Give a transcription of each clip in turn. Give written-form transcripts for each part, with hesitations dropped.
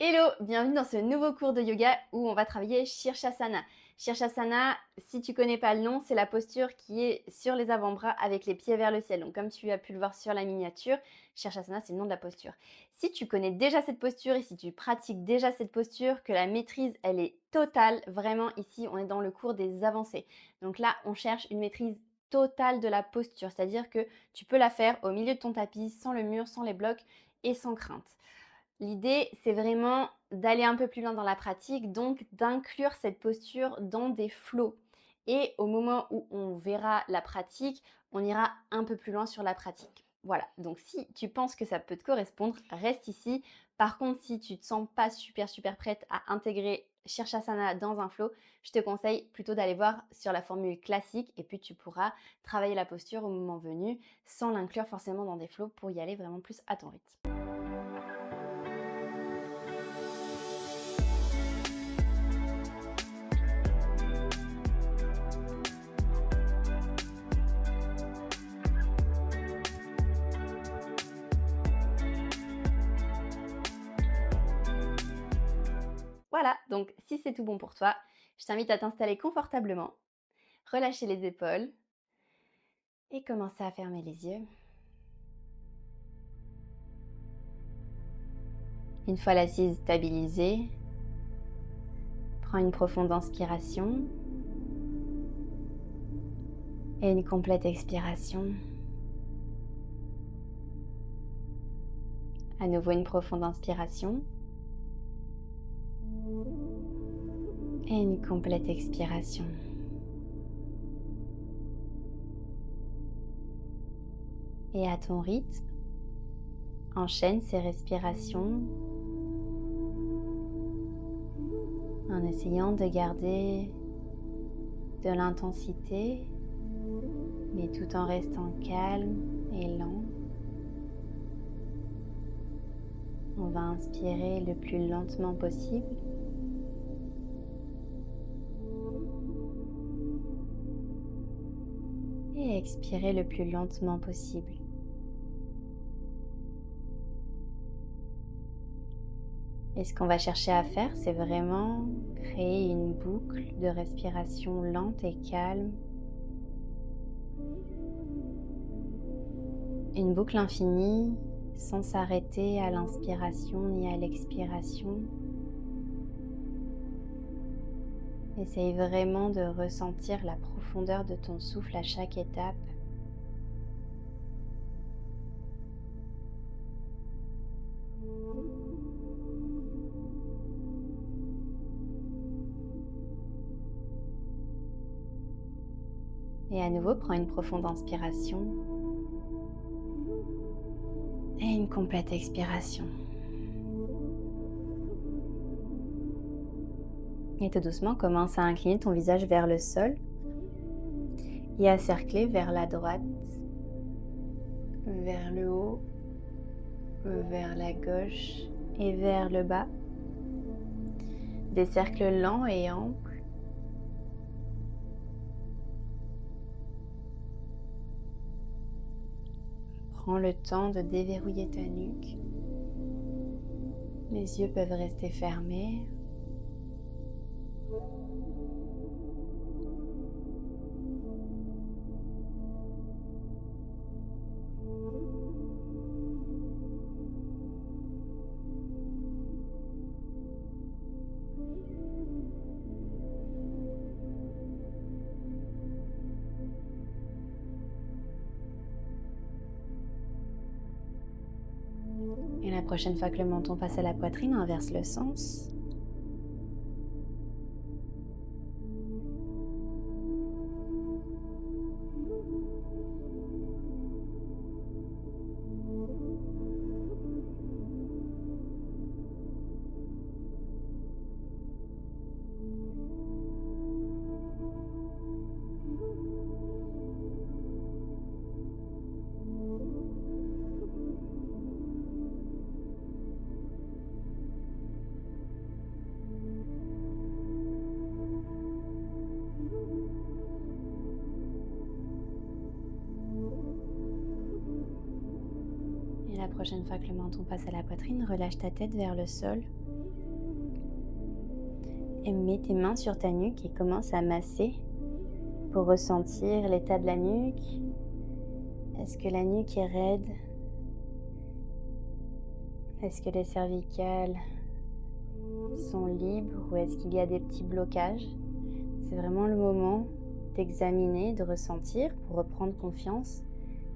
Hello, bienvenue dans ce nouveau cours de yoga où on va travailler Shirshasana. Shirshasana, si tu connais pas le nom, c'est la posture qui est sur les avant-bras avec les pieds vers le ciel. Donc comme tu as pu le voir sur la miniature, Shirshasana, c'est le nom de la posture. Si tu connais déjà cette posture et si tu pratiques déjà cette posture, que la maîtrise, elle est totale, vraiment ici, on est dans le cours des avancées. Donc là, on cherche une maîtrise totale de la posture, c'est-à-dire que tu peux la faire au milieu de ton tapis, sans le mur, sans les blocs et sans crainte. L'idée, c'est vraiment d'aller un peu plus loin dans la pratique, donc d'inclure cette posture dans des flows. Et au moment où on verra la pratique, on ira un peu plus loin sur la pratique. Voilà, donc si tu penses que ça peut te correspondre, reste ici. Par contre, si tu te sens pas super prête à intégrer Shirshasana dans un flow, je te conseille plutôt d'aller voir sur la formule classique et puis tu pourras travailler la posture au moment venu sans l'inclure forcément dans des flows pour y aller vraiment plus à ton rythme. Voilà, donc si c'est tout bon pour toi, je t'invite à t'installer confortablement, relâcher les épaules et commencer à fermer les yeux. Une fois l'assise stabilisée, prends une profonde inspiration et une complète expiration. À nouveau une profonde inspiration et une complète expiration. Et à ton rythme, enchaîne ces respirations en essayant de garder de l'intensité, mais tout en restant calme et lent. On va inspirer le plus lentement possible. Et expirer le plus lentement possible. Et ce qu'on va chercher à faire, c'est vraiment créer une boucle de respiration lente et calme. Une boucle infinie, sans s'arrêter à l'inspiration ni à l'expiration. Essaye vraiment de ressentir la profondeur de ton souffle à chaque étape. Et à nouveau, prends une profonde inspiration et une complète expiration. Et tout doucement, commence à incliner ton visage vers le sol et à cercler vers la droite, vers le haut, vers la gauche et vers le bas. Des cercles lents et amples. Prends le temps de déverrouiller ta nuque. Les yeux peuvent rester fermés. Et la prochaine fois que le menton passe à la poitrine, inverse le sens. Et la prochaine fois que le menton passe à la poitrine, relâche ta tête vers le sol. Et mets tes mains sur ta nuque et commence à masser pour ressentir l'état de la nuque. Est-ce que la nuque est raide? Est-ce que les cervicales sont libres ou est-ce qu'il y a des petits blocages? C'est vraiment le moment d'examiner, de ressentir pour reprendre confiance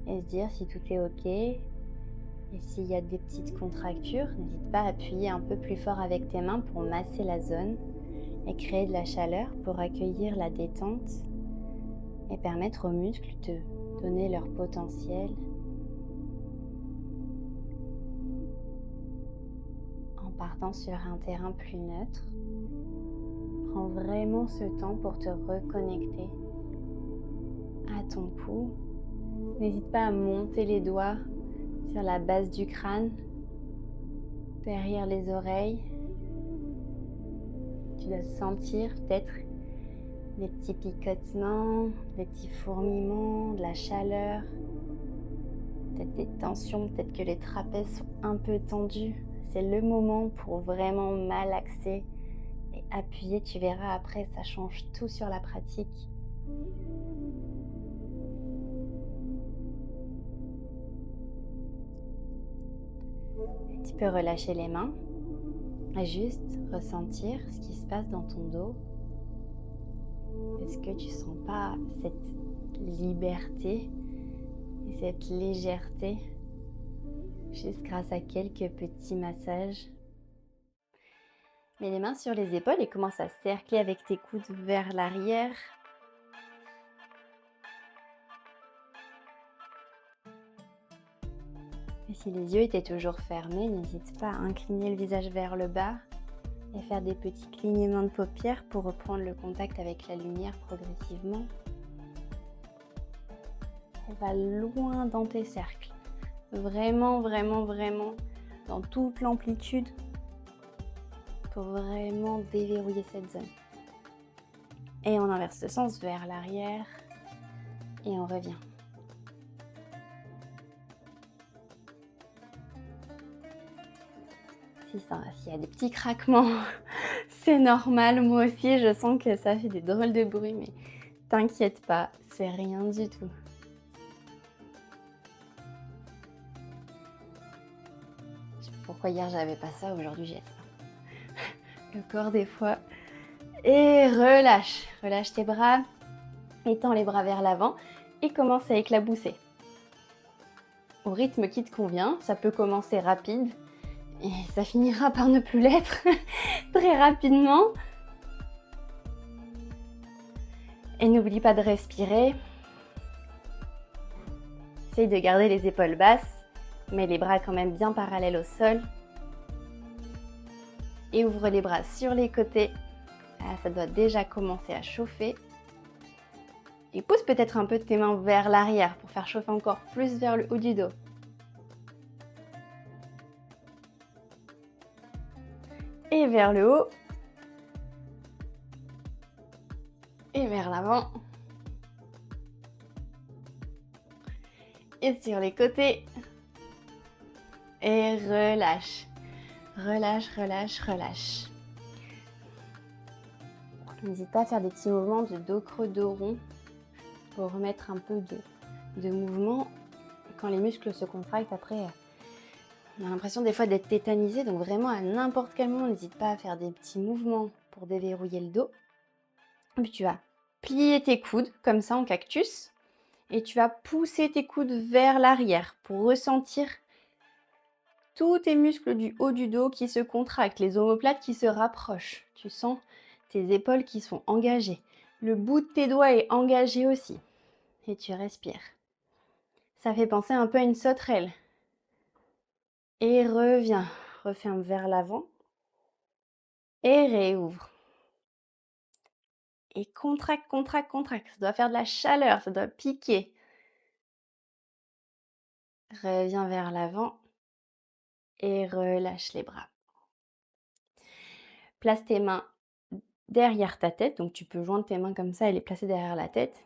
et se dire si tout est ok. Et s'il y a des petites contractures, n'hésite pas à appuyer un peu plus fort avec tes mains pour masser la zone et créer de la chaleur pour accueillir la détente et permettre aux muscles de donner leur potentiel en partant sur un terrain plus neutre. Prends vraiment ce temps pour te reconnecter à ton pouls. N'hésite pas à monter les doigts sur la base du crâne, derrière les oreilles. Tu dois sentir peut-être des petits picotements, des petits fourmillements, de la chaleur, peut-être des tensions, peut-être que les trapèzes sont un peu tendus. C'est le moment pour vraiment malaxer et appuyer. Tu verras après, ça change tout sur la pratique. Tu peux relâcher les mains et juste ressentir ce qui se passe dans ton dos. Est-ce que tu sens pas cette liberté et cette légèreté juste grâce à quelques petits massages? Mets les mains sur les épaules et commence à cercler avec tes coudes vers l'arrière. Et si les yeux étaient toujours fermés, n'hésite pas à incliner le visage vers le bas et faire des petits clignements de paupières pour reprendre le contact avec la lumière progressivement. Et va loin dans tes cercles. Vraiment, vraiment, vraiment dans toute l'amplitude pour vraiment déverrouiller cette zone. Et on inverse le sens vers l'arrière et on revient. S'il y a des petits craquements, c'est normal. Moi aussi, je sens que ça fait des drôles de bruits, mais t'inquiète pas, c'est rien du tout. Je sais pas pourquoi hier j'avais pas ça, aujourd'hui j'ai ça. Le corps des fois. Et relâche. Relâche tes bras, étends les bras vers l'avant et commence à éclabousser. Au rythme qui te convient, ça peut commencer rapide et ça finira par ne plus l'être très rapidement. Et n'oublie pas de respirer. Essaye de garder les épaules basses, mets les bras quand même bien parallèles au sol. Et ouvre les bras sur les côtés. Ah, ça doit déjà commencer à chauffer. Et pousse peut-être un peu tes mains vers l'arrière pour faire chauffer encore plus vers le haut du dos. Et vers le haut. Et vers l'avant. Et sur les côtés. Et relâche. Relâche, relâche, relâche. N'hésite pas à faire des petits mouvements de dos creux, dos rond pour remettre un peu de mouvement. Quand les muscles se contractent, après, on a l'impression des fois d'être tétanisé. Donc vraiment, à n'importe quel moment, n'hésite pas à faire des petits mouvements pour déverrouiller le dos. Puis tu vas plier tes coudes comme ça en cactus. Et tu vas pousser tes coudes vers l'arrière pour ressentir tous tes muscles du haut du dos qui se contractent, les omoplates qui se rapprochent. Tu sens tes épaules qui sont engagées. Le bout de tes doigts est engagé aussi. Et tu respires. Ça fait penser un peu à une sauterelle. Et reviens. Referme vers l'avant. Et réouvre. Et contracte, contracte, contracte. Ça doit faire de la chaleur, ça doit piquer. Reviens vers l'avant. Et relâche les bras. Place tes mains derrière ta tête. Donc tu peux joindre tes mains comme ça et les placer derrière la tête.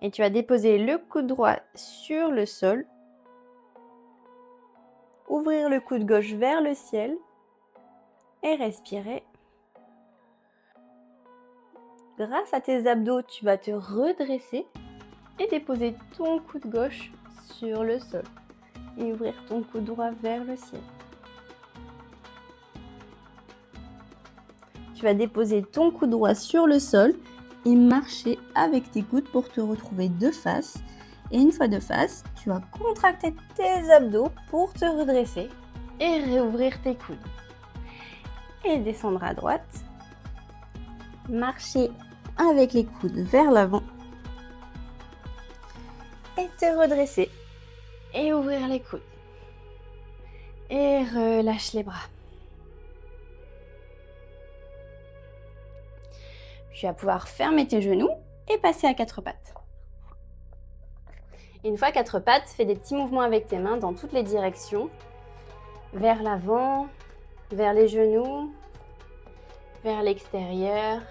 Et tu vas déposer le coude droit sur le sol. Ouvrir le coude gauche vers le ciel. Et respirer. Grâce à tes abdos, tu vas te redresser et déposer ton coude gauche sur le sol et ouvrir ton coude droit vers le ciel. Tu vas déposer ton coude droit sur le sol et marcher avec tes coudes pour te retrouver de face. Et une fois de face, tu vas contracter tes abdos pour te redresser et réouvrir tes coudes. Et descendre à droite. Marcher avec les coudes vers l'avant. Et te redresser et ouvrir les coudes. Et relâche les bras. Tu vas pouvoir fermer tes genoux et passer à quatre pattes. Une fois à quatre pattes, fais des petits mouvements avec tes mains dans toutes les directions. Vers l'avant, vers les genoux, vers l'extérieur.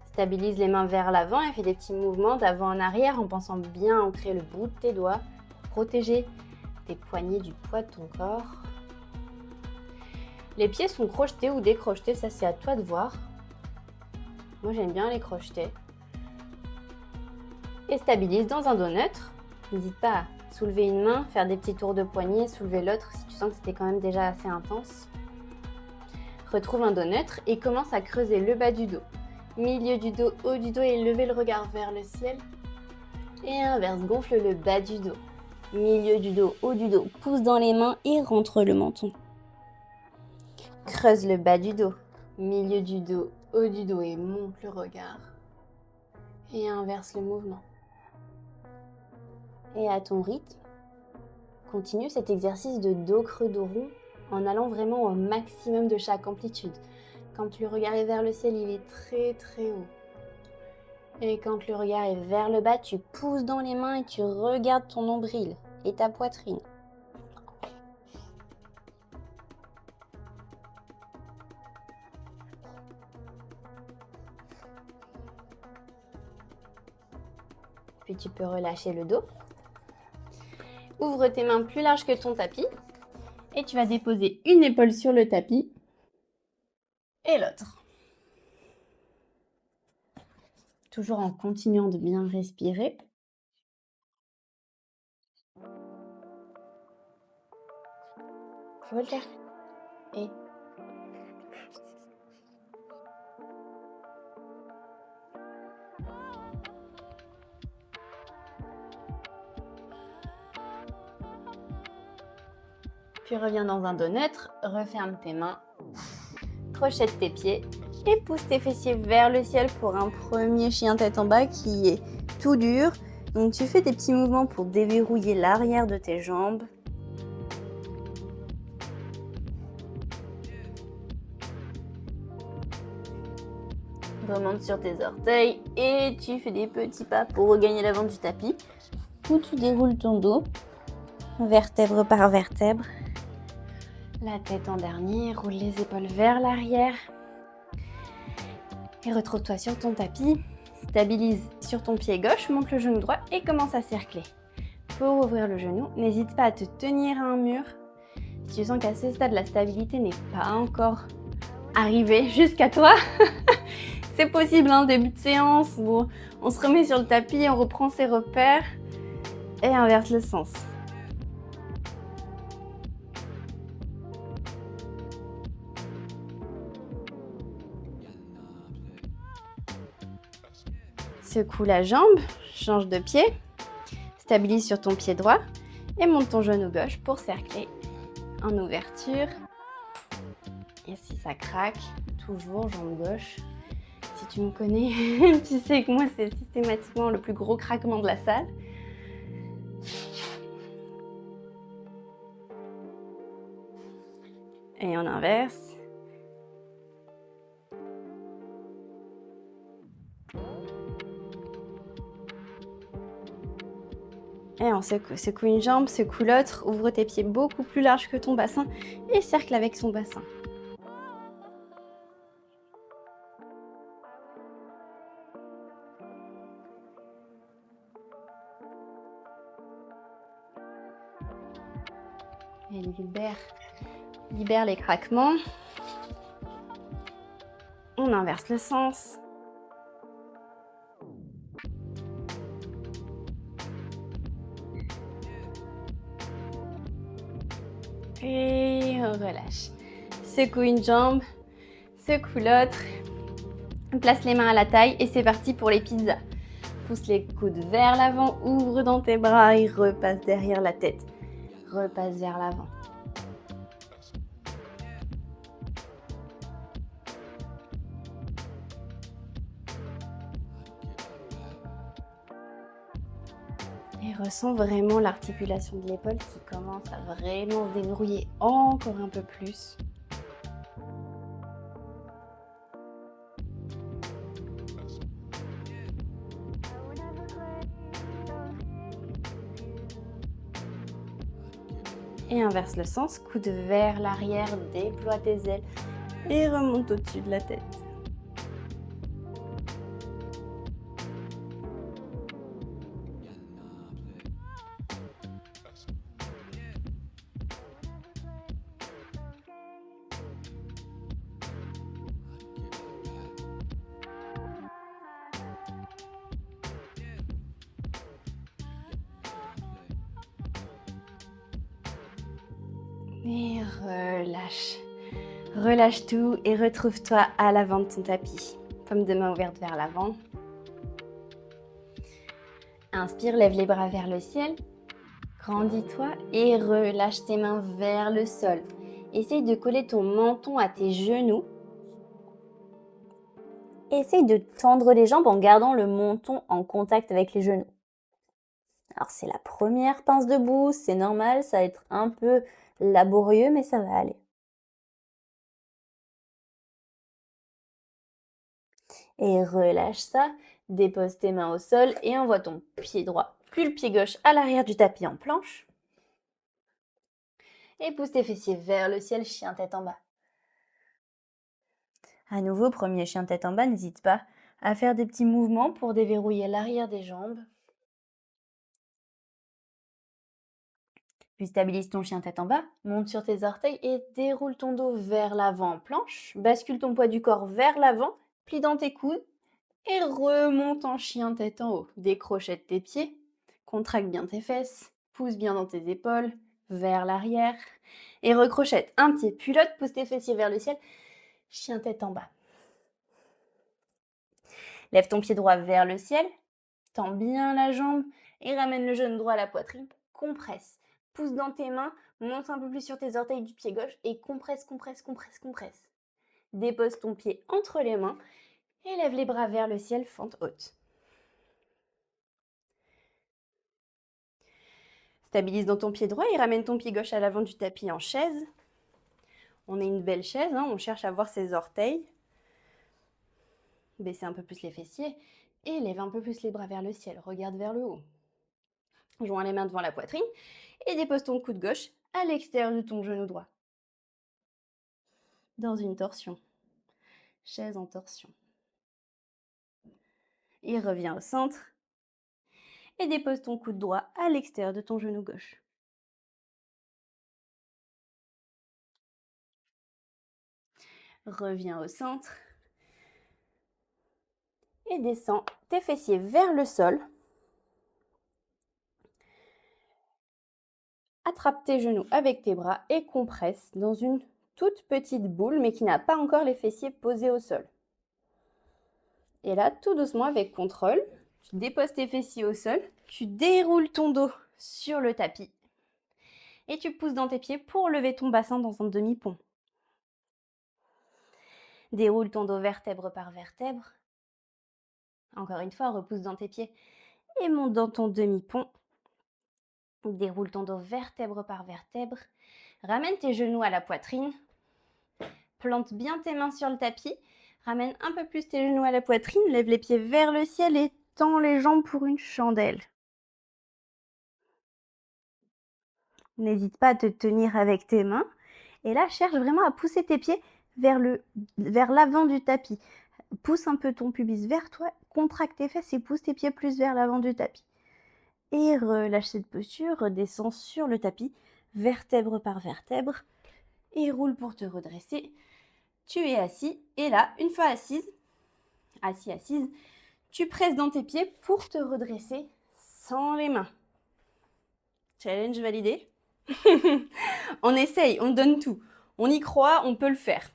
Stabilise les mains vers l'avant et fais des petits mouvements d'avant en arrière en pensant bien ancrer le bout de tes doigts pour protéger tes poignets du poids de ton corps. Les pieds sont crochetés ou décrochetés, ça c'est à toi de voir. Moi j'aime bien les crocheter. Et stabilise dans un dos neutre. N'hésite pas à soulever une main, faire des petits tours de poignet, soulever l'autre si tu sens que c'était quand même déjà assez intense. Retrouve un dos neutre et commence à creuser le bas du dos. Milieu du dos, haut du dos et levez le regard vers le ciel. Et inverse, gonfle le bas du dos. Milieu du dos, haut du dos, pousse dans les mains et rentre le menton. Creuse le bas du dos, milieu du dos, haut du dos et monte le regard. Et inverse le mouvement. Et à ton rythme, continue cet exercice de dos creux, dos rond en allant vraiment au maximum de chaque amplitude. Quand le regard est vers le ciel, il est très très haut. Et quand le regard est vers le bas, tu pousses dans les mains et tu regardes ton nombril et ta poitrine. Puis tu peux relâcher le dos. Ouvre tes mains plus larges que ton tapis. Et tu vas déposer une épaule sur le tapis et l'autre. Toujours en continuant de bien respirer. Voltaire. Et puis reviens dans un dos neutre, referme tes mains, crochette tes pieds et pousse tes fessiers vers le ciel pour un premier chien tête en bas qui est tout dur. Donc tu fais des petits mouvements pour déverrouiller l'arrière de tes jambes. Remonte sur tes orteils et tu fais des petits pas pour regagner l'avant du tapis où tu déroules ton dos, vertèbre par vertèbre. La tête en dernier, roule les épaules vers l'arrière. Et retrouve-toi sur ton tapis. Stabilise sur ton pied gauche, monte le genou droit et commence à cercler. Pour ouvrir le genou, n'hésite pas à te tenir à un mur. Si tu sens qu'à ce stade, la stabilité n'est pas encore arrivée jusqu'à toi, c'est possible, hein, début de séance où on se remet sur le tapis, on reprend ses repères et inverse le sens. Secoue la jambe, change de pied, stabilise sur ton pied droit et monte ton genou gauche pour cercler en ouverture. Et si ça craque, toujours jambe gauche. Si tu me connais, tu sais que moi c'est systématiquement le plus gros craquement de la salle. Et on inverse. Et on secoue une jambe, secoue l'autre, ouvre tes pieds beaucoup plus larges que ton bassin et cercle avec son bassin. Et libère les craquements. On inverse le sens. Et on relâche. Secoue une jambe, secoue l'autre. Place les mains à la taille et c'est parti pour les pizzas. Pousse les coudes vers l'avant, ouvre dans tes bras et repasse derrière la tête. Repasse vers l'avant. Et ressens vraiment l'articulation de l'épaule qui commence à vraiment se déverrouiller encore un peu plus. Et inverse le sens, coude vers l'arrière, déploie tes ailes et remonte au-dessus de la tête. Et relâche. Relâche tout et retrouve-toi à l'avant de ton tapis. Paume de main ouverte vers l'avant. Inspire, lève les bras vers le ciel. Grandis-toi et relâche tes mains vers le sol. Essaye de coller ton menton à tes genoux. Essaye de tendre les jambes en gardant le menton en contact avec les genoux. Alors c'est la première pince debout, c'est normal, ça va être un peu laborieux, mais ça va aller. Et relâche ça, dépose tes mains au sol et envoie ton pied droit, puis le pied gauche à l'arrière du tapis en planche. Et pousse tes fessiers vers le ciel, chien tête en bas. À nouveau, premier chien tête en bas, n'hésite pas à faire des petits mouvements pour déverrouiller l'arrière des jambes. Puis stabilise ton chien tête en bas, monte sur tes orteils et déroule ton dos vers l'avant en planche. Bascule ton poids du corps vers l'avant, plie dans tes coudes et remonte en chien tête en haut. Décrochette tes pieds, contracte bien tes fesses, pousse bien dans tes épaules, vers l'arrière et recrochette un pied puis l'autre, pousse tes fessiers vers le ciel, chien tête en bas. Lève ton pied droit vers le ciel, tends bien la jambe et ramène le genou droit à la poitrine, compresse. Pousse dans tes mains, monte un peu plus sur tes orteils du pied gauche et compresse, compresse, compresse, compresse. Dépose ton pied entre les mains et lève les bras vers le ciel, fente haute. Stabilise dans ton pied droit et ramène ton pied gauche à l'avant du tapis en chaise. On a une belle chaise, on cherche à voir ses orteils. Baissez un peu plus les fessiers et lève un peu plus les bras vers le ciel. Regarde vers le haut. Joins les mains devant la poitrine et dépose ton coude gauche à l'extérieur de ton genou droit. Dans une torsion. Chaise en torsion. Et reviens au centre. Et dépose ton coude droit à l'extérieur de ton genou gauche. Reviens au centre. Et descends tes fessiers vers le sol. Attrape tes genoux avec tes bras et compresse dans une toute petite boule, mais qui n'a pas encore les fessiers posés au sol. Et là, tout doucement, avec contrôle, tu déposes tes fessiers au sol, tu déroules ton dos sur le tapis et tu pousses dans tes pieds pour lever ton bassin dans un demi-pont. Déroule ton dos vertèbre par vertèbre. Encore une fois, repousse dans tes pieds et monte dans ton demi-pont. Déroule ton dos vertèbre par vertèbre. Ramène tes genoux à la poitrine. Plante bien tes mains sur le tapis. Ramène un peu plus tes genoux à la poitrine. Lève les pieds vers le ciel et tends les jambes pour une chandelle. N'hésite pas à te tenir avec tes mains. Et là, cherche vraiment à pousser tes pieds vers l'avant du tapis. Pousse un peu ton pubis vers toi, contracte tes fesses et pousse tes pieds plus vers l'avant du tapis. Et relâche cette posture, redescends sur le tapis, vertèbre par vertèbre, et roule pour te redresser. tu es assis et là, une fois assise, assise, tu presses dans tes pieds pour te redresser sans les mains. Challenge validé. On essaye, on donne tout. On y croit, on peut le faire.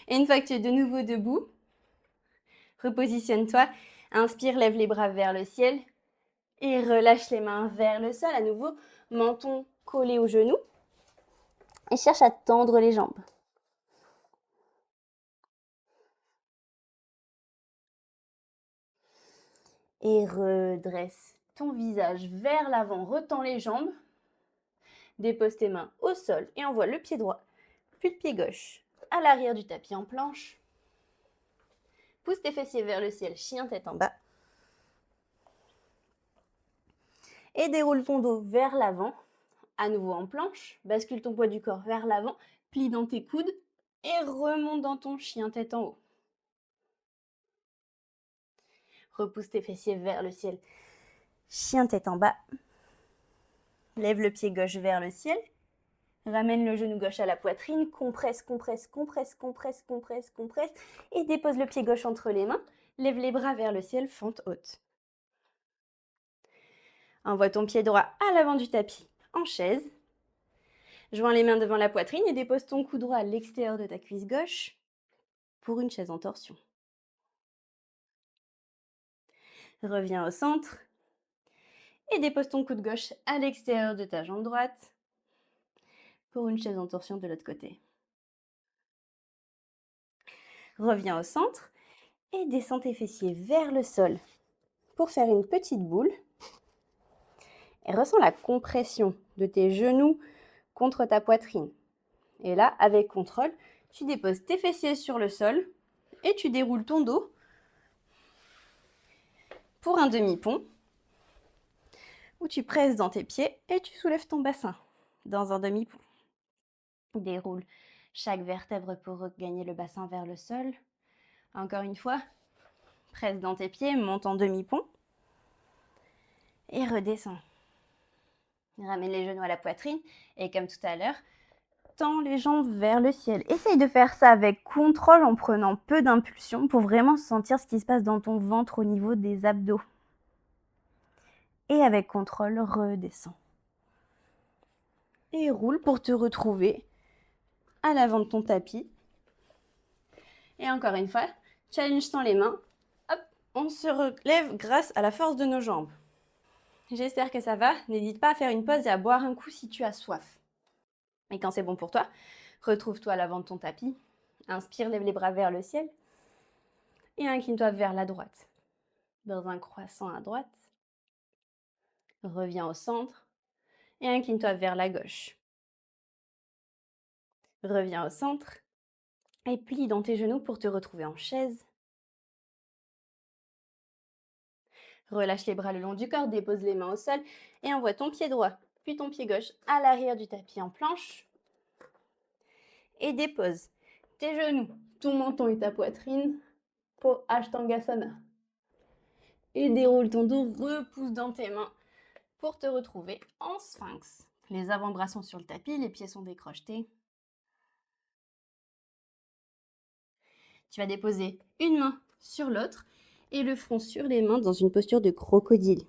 Et une fois que tu es de nouveau debout, repositionne-toi. Inspire, lève les bras vers le ciel et relâche les mains vers le sol. À nouveau, menton collé au genou. Et cherche à tendre les jambes. Et redresse ton visage vers l'avant, retends les jambes, dépose tes mains au sol et envoie le pied droit, puis le pied gauche à l'arrière du tapis en planche. Pousse tes fessiers vers le ciel, chien tête en bas. Et déroule ton dos vers l'avant, à nouveau en planche, bascule ton poids du corps vers l'avant, plie dans tes coudes et remonte dans ton chien tête en haut. Repousse tes fessiers vers le ciel, chien tête en bas. Lève le pied gauche vers le ciel. Ramène le genou gauche à la poitrine, compresse, compresse, compresse, compresse, compresse, compresse, et dépose le pied gauche entre les mains. Lève les bras vers le ciel, fente haute. Envoie ton pied droit à l'avant du tapis, en chaise. Joins les mains devant la poitrine et dépose ton cou droit à l'extérieur de ta cuisse gauche pour une chaise en torsion. Reviens au centre et dépose ton coude gauche à l'extérieur de ta jambe droite pour une chaise en torsion de l'autre côté. Reviens au centre et descends tes fessiers vers le sol pour faire une petite boule. Et ressens la compression de tes genoux contre ta poitrine. Et là, avec contrôle, tu déposes tes fessiers sur le sol et tu déroules ton dos pour un demi-pont où tu presses dans tes pieds et tu soulèves ton bassin dans un demi-pont. Déroule chaque vertèbre pour regagner le bassin vers le sol. Encore une fois, presse dans tes pieds, monte en demi-pont et redescends. Ramène les genoux à la poitrine et comme tout à l'heure, tends les jambes vers le ciel. Essaye de faire ça avec contrôle en prenant peu d'impulsion pour vraiment sentir ce qui se passe dans ton ventre au niveau des abdos. Et avec contrôle, redescends. Et roule pour te retrouver à l'avant de ton tapis. Et encore une fois, challenge sans les mains. Hop, on se relève grâce à la force de nos jambes. J'espère que ça va. N'hésite pas à faire une pause et à boire un coup si tu as soif. Et quand c'est bon pour toi, retrouve-toi à l'avant de ton tapis. Inspire, lève les bras vers le ciel. Et incline-toi vers la droite. Dans un croissant à droite. Reviens au centre. Et incline-toi vers la gauche. Reviens au centre. Et plie dans tes genoux pour te retrouver en chaise. Relâche les bras le long du corps, dépose les mains au sol et envoie ton pied droit, puis ton pied gauche à l'arrière du tapis en planche. Et dépose tes genoux, ton menton et ta poitrine pour Ashtangasana. Et déroule ton dos, repousse dans tes mains pour te retrouver en sphinx. Les avant-bras sont sur le tapis, les pieds sont décrochetés. Tu vas déposer une main sur l'autre et le front sur les mains dans une posture de crocodile.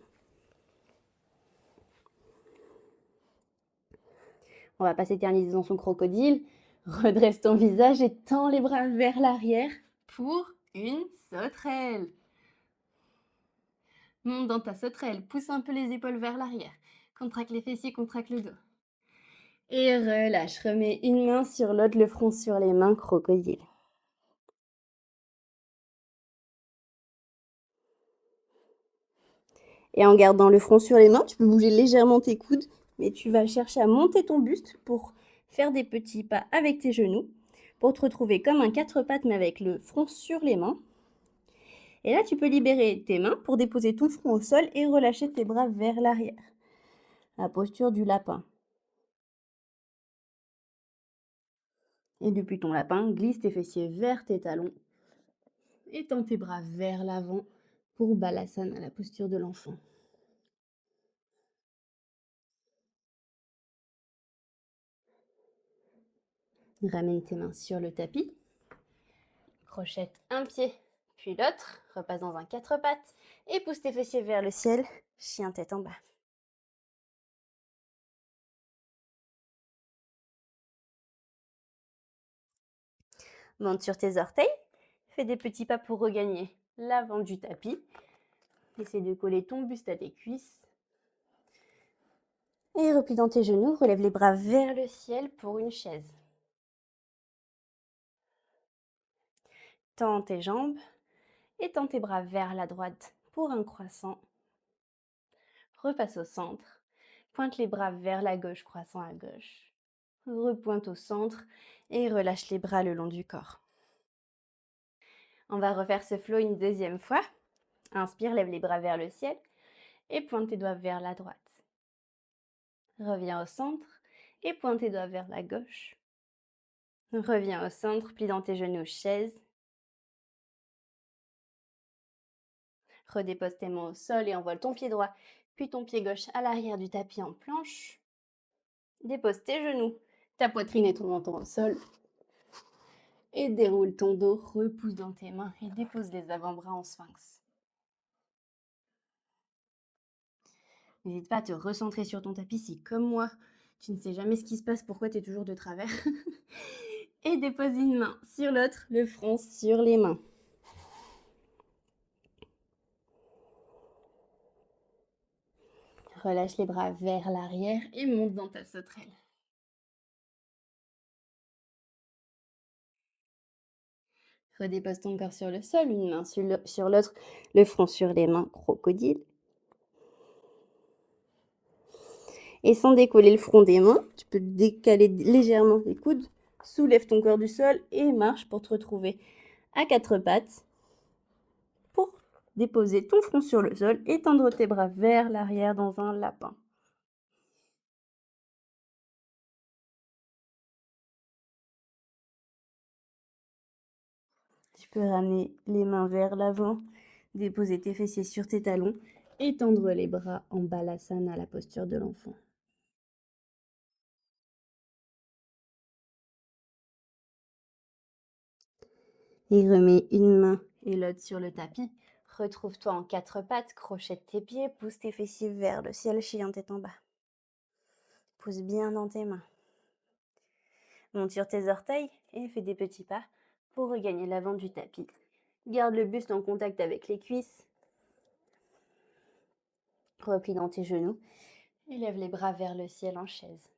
On va pas s'éterniser dans son crocodile. Redresse ton visage et tends les bras vers l'arrière pour une sauterelle. Monte dans ta sauterelle, pousse un peu les épaules vers l'arrière. Contracte les fessiers, contracte le dos. Et relâche, remets une main sur l'autre, le front sur les mains, crocodile. Et en gardant le front sur les mains, tu peux bouger légèrement tes coudes, mais tu vas chercher à monter ton buste pour faire des petits pas avec tes genoux, pour te retrouver comme un quatre pattes, mais avec le front sur les mains. Et là, tu peux libérer tes mains pour déposer ton front au sol et relâcher tes bras vers l'arrière. La posture du lapin. Et depuis ton lapin, glisse tes fessiers vers tes talons et tends tes bras vers l'avant pour Balasana, la posture de l'enfant. Ramène tes mains sur le tapis Crochette un pied, puis l'autre. Repasse dans un 4 pattes et pousse tes fessiers vers le ciel. Chien tête en bas. Monte sur tes orteils. Fais des petits pas pour regagner l'avant du tapis. Essaie de coller ton buste à tes cuisses. Et replie dans tes genoux. Relève les bras vers le ciel pour une chaise. Tends tes jambes et tends tes bras vers la droite pour un croissant. Repasse au centre. Pointe les bras vers la gauche, croissant à gauche. Repointe au centre et relâche les bras le long du corps. On va refaire ce flow une deuxième fois. Inspire, lève les bras vers le ciel et pointe tes doigts vers la droite. Reviens au centre et pointe tes doigts vers la gauche. Reviens au centre, plie dans tes genoux, chaise. Redépose tes mains au sol et envole ton pied droit, puis ton pied gauche à l'arrière du tapis en planche. Dépose tes genoux, ta poitrine et ton menton au sol. Et déroule ton dos, repousse dans tes mains et dépose les avant-bras en sphinx. N'hésite pas à te recentrer sur ton tapis si, comme moi, tu ne sais jamais ce qui se passe, pourquoi tu es toujours de travers. Et dépose une main sur l'autre, le front sur les mains. Relâche les bras vers l'arrière et monte dans ta sauterelle. Redépose ton corps sur le sol, une main sur l'autre, le front sur les mains, crocodile. Et sans décoller le front des mains, tu peux décaler légèrement les coudes, soulève ton corps du sol et marche pour te retrouver à quatre pattes pour déposer ton front sur le sol et tendre tes bras vers l'arrière dans un lapin. Tu peux ramener les mains vers l'avant, déposer tes fessiers sur tes talons et tendre les bras en balasana, la posture de l'enfant. Et remets une main et l'autre sur le tapis. Retrouve-toi en quatre pattes, crochette tes pieds, pousse tes fessiers vers le ciel, chien tête en bas. Pousse bien dans tes mains. Monte sur tes orteils et fais des petits pas pour regagner l'avant du tapis. Garde le buste en contact avec les cuisses. Replie dans tes genoux et lève les bras vers le ciel en chaise.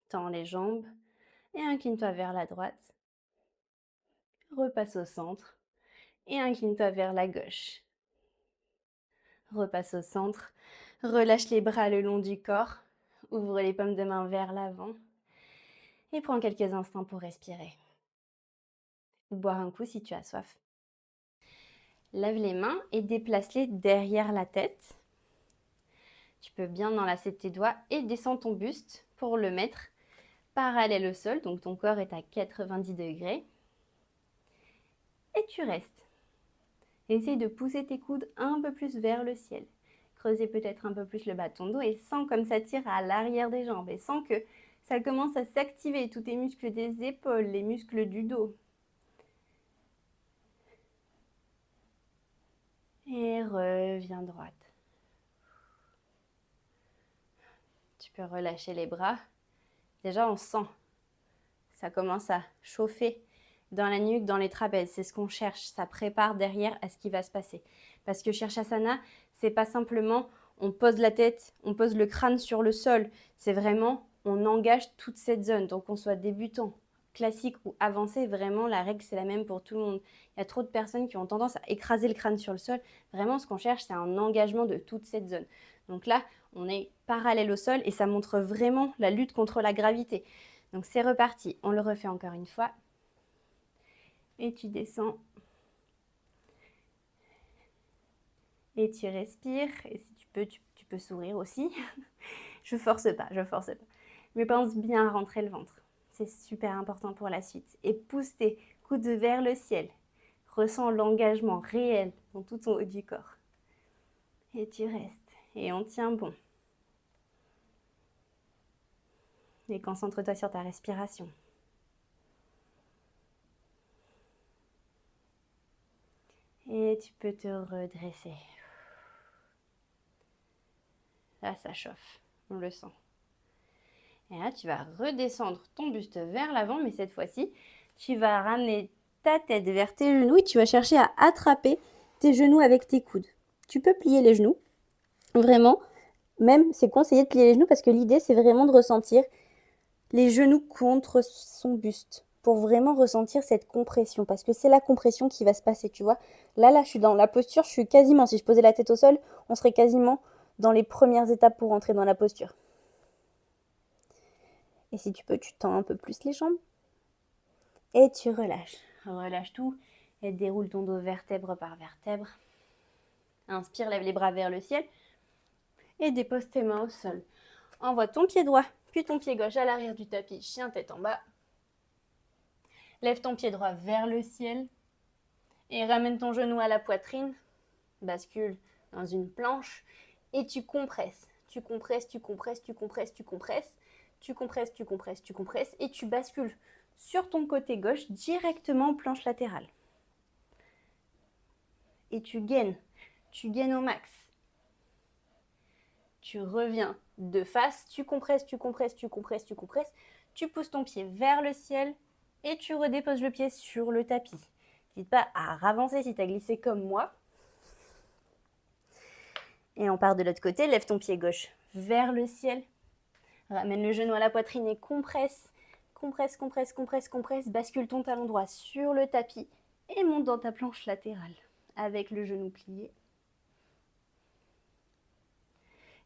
Tends les jambes et incline-toi vers la droite. Repasse au centre et incline-toi vers la gauche. Repasse au centre. Relâche les bras le long du corps. Ouvre les paumes de main vers l'avant. Et prends quelques instants pour respirer. Ou boire un coup si tu as soif. Lève les mains et déplace-les derrière la tête. Tu peux bien enlacer tes doigts et descends ton buste pour le mettre parallèle au sol. Donc ton corps est à 90 degrés. Et tu restes. Essaye de pousser tes coudes un peu plus vers le ciel. Creuser peut-être un peu plus le bas de ton dos et sens comme ça tire à l'arrière des jambes. Et sens que ça commence à s'activer, tous tes muscles des épaules, les muscles du dos. Et reviens droite. Tu peux relâcher les bras. Déjà, on sent. Ça commence à chauffer dans la nuque, dans les trapèzes. C'est ce qu'on cherche. Ça prépare derrière à ce qui va se passer. Parce que Shirshasana, c'est pas simplement on pose la tête, on pose le crâne sur le sol. C'est vraiment, on engage toute cette zone. Donc, qu'on soit débutant, classique ou avancé, vraiment, la règle, c'est la même pour tout le monde. Il y a trop de personnes qui ont tendance à écraser le crâne sur le sol. Vraiment, ce qu'on cherche, c'est un engagement de toute cette zone. Donc là, on est parallèle au sol et ça montre vraiment la lutte contre la gravité. Donc, c'est reparti. On le refait encore une fois. Et tu descends. Et tu respires. Et si tu peux sourire aussi. Je force pas. Mais pense bien à rentrer le ventre. C'est super important pour la suite. Et pousse tes coudes vers le ciel. Ressens l'engagement réel dans tout ton haut du corps. Et tu restes. Et on tient bon. Et concentre-toi sur ta respiration. Et tu peux te redresser. Là, ça chauffe, on le sent. Et là, tu vas redescendre ton buste vers l'avant, mais cette fois-ci, tu vas ramener ta tête vers tes genoux et tu vas chercher à attraper tes genoux avec tes coudes. Tu peux plier les genoux, vraiment. Même, c'est conseillé de plier les genoux parce que l'idée, c'est vraiment de ressentir les genoux contre son buste pour vraiment ressentir cette compression parce que c'est la compression qui va se passer, tu vois. Là, je suis dans la posture, je suis quasiment, si je posais la tête au sol, on serait quasiment dans les premières étapes pour entrer dans la posture. Et si tu peux, tu tends un peu plus les jambes. Et tu relâches. Relâche tout et déroule ton dos vertèbre par vertèbre. Inspire, lève les bras vers le ciel. Et dépose tes mains au sol. Envoie ton pied droit, puis ton pied gauche à l'arrière du tapis, chien tête en bas. Lève ton pied droit vers le ciel. Et ramène ton genou à la poitrine. Bascule dans une planche. Et tu compresses. Tu compresses, tu compresses, tu compresses, tu compresses. Tu compresses, tu compresses, tu compresses. Et tu bascules sur ton côté gauche directement en planche latérale. Et tu gaines au max. Tu reviens de face, tu compresses, tu compresses, tu compresses, tu compresses. Tu pousses ton pied vers le ciel et tu redéposes le pied sur le tapis. N'hésite pas à ravancer si tu as glissé comme moi. Et on part de l'autre côté, lève ton pied gauche vers le ciel. Ramène le genou à la poitrine et compresse. Compresse, compresse, compresse, compresse. Bascule ton talon droit sur le tapis et monte dans ta planche latérale avec le genou plié.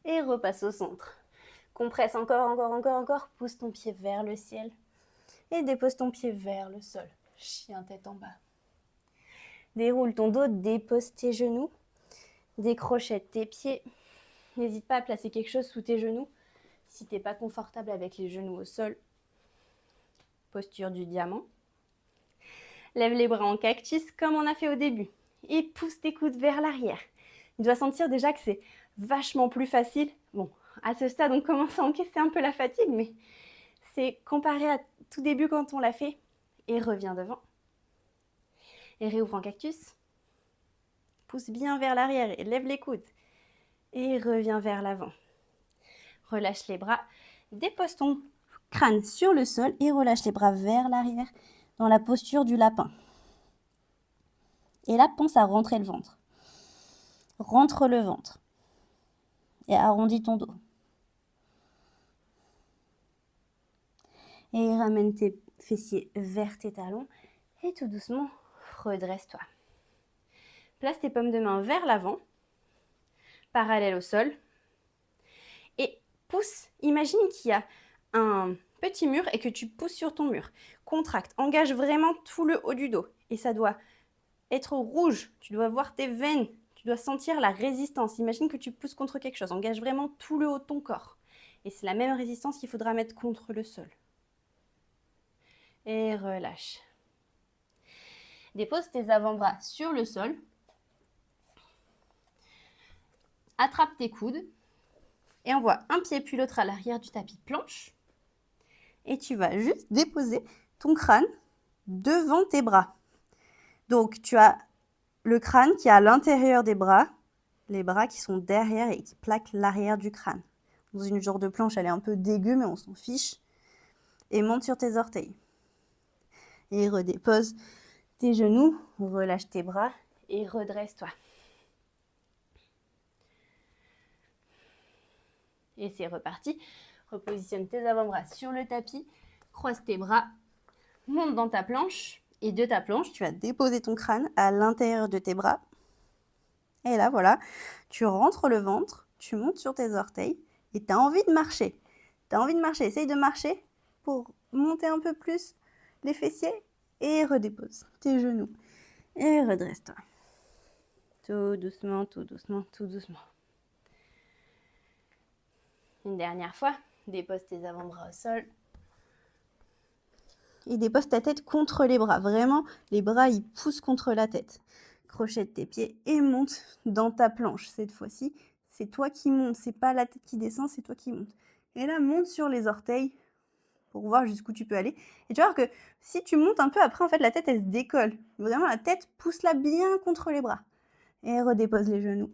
Et repasse au centre. Compresse encore, encore, encore, encore. Pousse ton pied vers le ciel et dépose ton pied vers le sol. Chien tête en bas. Déroule ton dos, dépose tes genoux. Décrochette tes pieds. N'hésite pas à placer quelque chose sous tes genoux. Si tu n'es pas confortable avec les genoux au sol, posture du diamant. Lève les bras en cactus comme on a fait au début. Et pousse tes coudes vers l'arrière. Tu dois sentir déjà que c'est vachement plus facile. Bon, à ce stade, on commence à encaisser un peu la fatigue, mais c'est comparé à tout début quand on l'a fait. Et reviens devant. Et réouvre en cactus. Pousse bien vers l'arrière et lève les coudes. Et reviens vers l'avant. Relâche les bras. Dépose ton crâne sur le sol et relâche les bras vers l'arrière dans la posture du lapin. Et là, pense à rentrer le ventre. Rentre le ventre. Et arrondis ton dos. Et ramène tes fessiers vers tes talons. Et tout doucement, redresse-toi. Place tes paumes de main vers l'avant, parallèle au sol. Et pousse. Imagine qu'il y a un petit mur et que tu pousses sur ton mur. Contracte. Engage vraiment tout le haut du dos. Et ça doit être rouge. Tu dois voir tes veines. Tu dois sentir la résistance. Imagine que tu pousses contre quelque chose. Engage vraiment tout le haut de ton corps. Et c'est la même résistance qu'il faudra mettre contre le sol. Et relâche. Dépose tes avant-bras sur le sol. Attrape tes coudes. Et envoie un pied puis l'autre à l'arrière du tapis planche. Et tu vas juste déposer ton crâne devant tes bras. Donc, tu as le crâne qui est à l'intérieur des bras, les bras qui sont derrière et qui plaquent l'arrière du crâne. Dans une genre de planche, elle est un peu dégueu, mais on s'en fiche. Et monte sur tes orteils. Et redépose tes genoux, relâche tes bras et redresse-toi. Et c'est reparti. Repositionne tes avant-bras sur le tapis, croise tes bras, monte dans ta planche. Et de ta planche, tu vas déposer ton crâne à l'intérieur de tes bras. Et là, voilà, tu rentres le ventre, tu montes sur tes orteils et tu as envie de marcher. Tu as envie de marcher, essaye de marcher pour monter un peu plus les fessiers et redépose tes genoux. Et redresse-toi. Tout doucement, tout doucement, tout doucement. Une dernière fois, dépose tes avant-bras au sol. Et dépose ta tête contre les bras. Vraiment, les bras, ils poussent contre la tête. Crochette tes pieds et monte dans ta planche. Cette fois-ci, c'est toi qui montes. C'est pas la tête qui descend, c'est toi qui montes. Et là, monte sur les orteils. pour voir jusqu'où tu peux aller et tu vas voir que si tu montes un peu après, en fait, la tête, elle se décolle. Vraiment, la tête, pousse-la bien contre les bras et redépose les genoux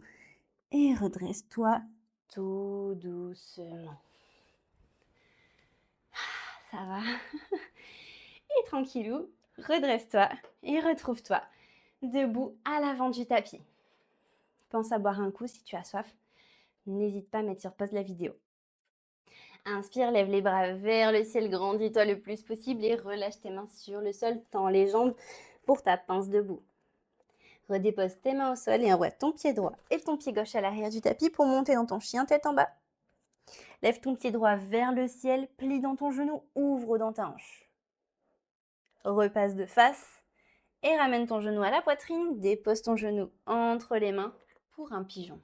et redresse-toi tout doucement. Ça va. Et tranquillou, redresse-toi et retrouve-toi debout à l'avant du tapis. Pense à boire un coup si tu as soif. N'hésite pas à mettre sur pause la vidéo. Inspire, lève les bras vers le ciel, grandis-toi le plus possible et relâche tes mains sur le sol, tends les jambes pour ta pince debout. Redépose tes mains au sol et envoie ton pied droit et ton pied gauche à l'arrière du tapis pour monter dans ton chien tête en bas. Lève ton pied droit vers le ciel, plie dans ton genou, ouvre dans ta hanche. Repasse de face et ramène ton genou à la poitrine, dépose ton genou entre les mains pour un pigeon.